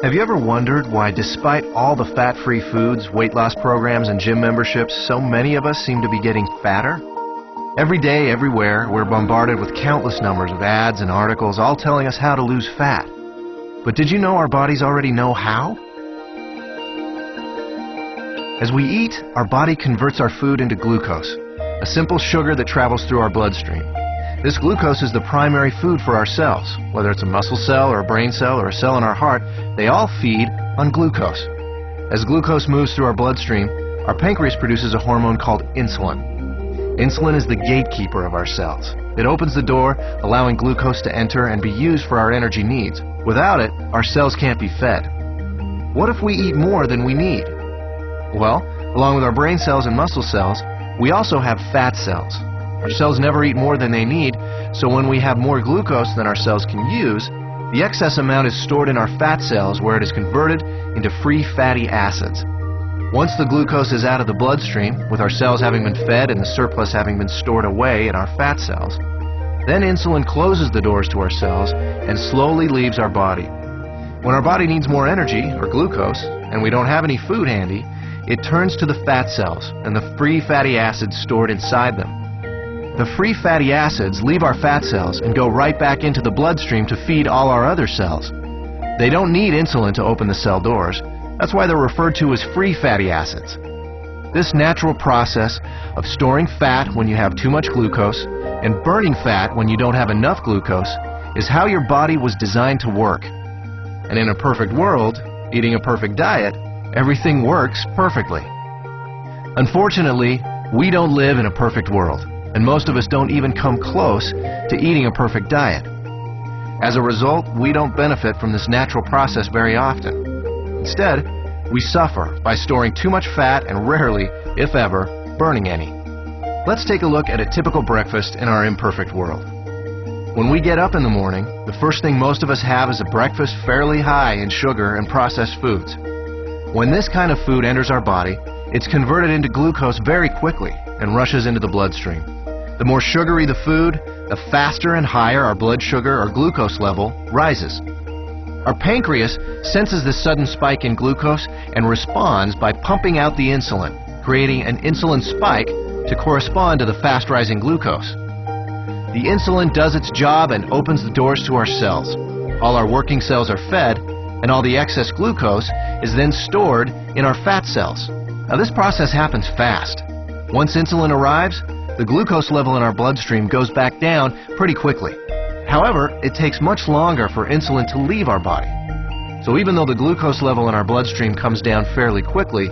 Have you ever wondered why, despite all the fat-free foods, weight loss programs, and gym memberships, so many of us seem to be getting fatter? Every day, everywhere, we're bombarded with countless numbers of ads and articles all telling us how to lose fat. But did you know our bodies already know how? As we eat, our body converts our food into glucose, a simple sugar that travels through our bloodstream. This glucose is the primary food for our cells. Whether it's a muscle cell or a brain cell or a cell in our heart, they all feed on glucose. As glucose moves through our bloodstream, our pancreas produces a hormone called insulin. Insulin is the gatekeeper of our cells. It opens the door, allowing glucose to enter and be used for our energy needs. Without it, our cells can't be fed. What if we eat more than we need? Well, along with our brain cells and muscle cells, we also have fat cells. Our cells never eat more than they need, so when we have more glucose than our cells can use, the excess amount is stored in our fat cells where it is converted into free fatty acids. Once the glucose is out of the bloodstream, with our cells having been fed and the surplus having been stored away in our fat cells, then insulin closes the doors to our cells and slowly leaves our body. When our body needs more energy, or glucose, and we don't have any food handy, it turns to the fat cells and the free fatty acids stored inside them. The free fatty acids leave our fat cells and go right back into the bloodstream to feed all our other cells. They don't need insulin to open the cell doors. That's why they're referred to as free fatty acids. This natural process of storing fat when you have too much glucose and burning fat when you don't have enough glucose is how your body was designed to work. And in a perfect world, eating a perfect diet, everything works perfectly. Unfortunately, we don't live in a perfect world, and most of us don't even come close to eating a perfect diet. As a result, we don't benefit from this natural process very often. Instead, we suffer by storing too much fat and rarely, if ever, burning any. Let's take a look at a typical breakfast in our imperfect world. When we get up in the morning, the first thing most of us have is a breakfast fairly high in sugar and processed foods. When this kind of food enters our body, it's converted into glucose very quickly and rushes into the bloodstream. The more sugary the food, the faster and higher our blood sugar or glucose level rises. Our pancreas senses this sudden spike in glucose and responds by pumping out the insulin, creating an insulin spike to correspond to the fast-rising glucose. The insulin does its job and opens the doors to our cells. All our working cells are fed, and all the excess glucose is then stored in our fat cells. Now, this process happens fast. Once insulin arrives, the glucose level in our bloodstream goes back down pretty quickly. However, it takes much longer for insulin to leave our body. So even though the glucose level in our bloodstream comes down fairly quickly,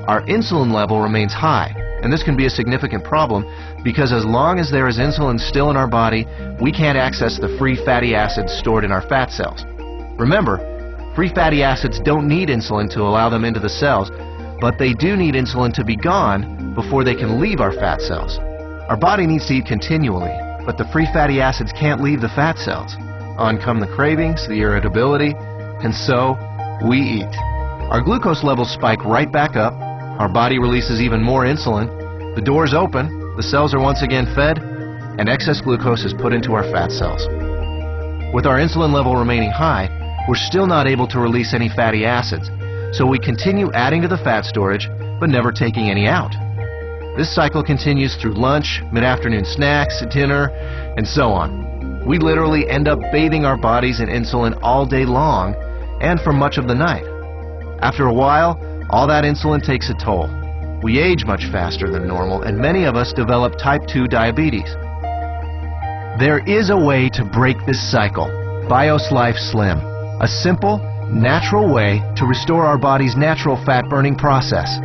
our insulin level remains high. And this can be a significant problem because as long as there is insulin still in our body, we can't access the free fatty acids stored in our fat cells. Remember, free fatty acids don't need insulin to allow them into the cells, but they do need insulin to be gone before they can leave our fat cells. Our body needs to eat continually, but the free fatty acids can't leave the fat cells. On come the cravings, the irritability, and so we eat. Our glucose levels spike right back up, our body releases even more insulin, the doors open, the cells are once again fed, and excess glucose is put into our fat cells. With our insulin level remaining high, we're still not able to release any fatty acids, so we continue adding to the fat storage, but never taking any out. This cycle continues through lunch, mid-afternoon snacks, dinner, and so on. We literally end up bathing our bodies in insulin all day long and for much of the night. After a while, all that insulin takes a toll. We age much faster than normal, and many of us develop type 2 diabetes. There is a way to break this cycle. BIOS Life Slim, a simple, natural way to restore our body's natural fat-burning process.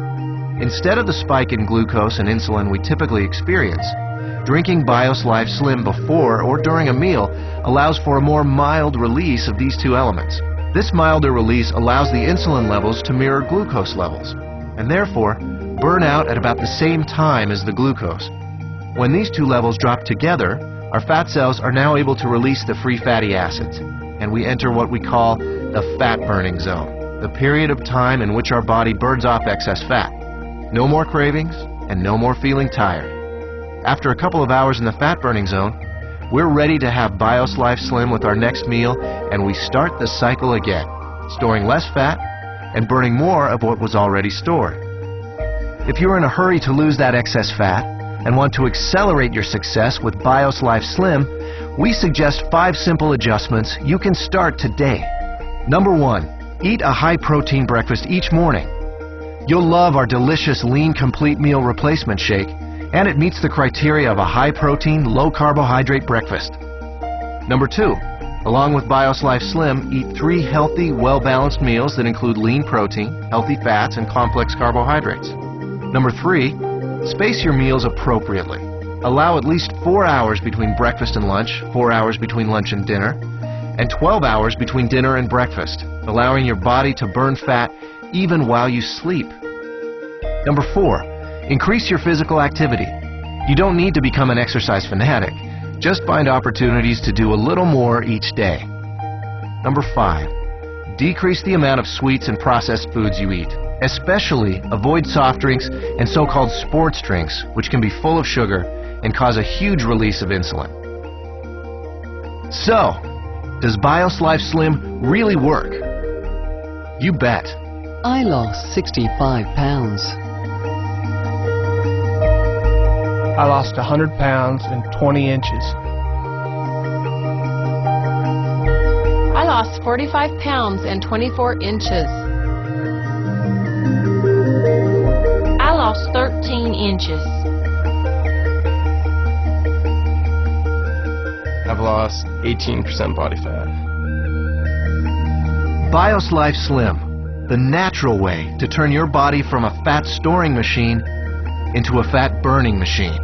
Instead of the spike in glucose and insulin we typically experience, drinking BIOS Life Slim before or during a meal allows for a more mild release of these two elements. This milder release allows the insulin levels to mirror glucose levels, and therefore burn out at about the same time as the glucose. When these two levels drop together, our fat cells are now able to release the free fatty acids, and we enter what we call the fat-burning zone, the period of time in which our body burns off excess fat. No more cravings, and no more feeling tired. After a couple of hours in the fat-burning zone, We're ready to have BIOS Life Slim with our next meal, and we start the cycle again, storing less fat and burning more of what was already stored. If you're in a hurry to lose that excess fat and want to accelerate your success with BIOS Life Slim, we suggest 5 simple adjustments you can start today. Number 1, eat a high-protein breakfast each morning. You'll love our delicious Lean Complete Meal Replacement Shake, and it meets the criteria of a high-protein, low-carbohydrate breakfast. Number 2, along with BIOS Life Slim, eat 3 healthy, well-balanced meals that include lean protein, healthy fats, and complex carbohydrates. Number 3, space your meals appropriately. Allow at least 4 hours between breakfast and lunch, 4 hours between lunch and dinner, and 12 hours between dinner and breakfast, allowing your body to burn fat even while you sleep. Number 4, increase your physical activity. You don't need to become an exercise fanatic. Just find opportunities to do a little more each day. Number 5, decrease the amount of sweets and processed foods you eat. Especially avoid soft drinks and so-called sports drinks, which can be full of sugar and cause a huge release of insulin. So, does BIOS Life Slim really work? You bet. I lost 65 pounds. I lost 100 pounds and 20 inches. I lost 45 pounds and 24 inches. I lost 13 inches. I've lost 18% body fat. BIOS Life Slim, the natural way to turn your body from a fat storing machine into a fat burning machine.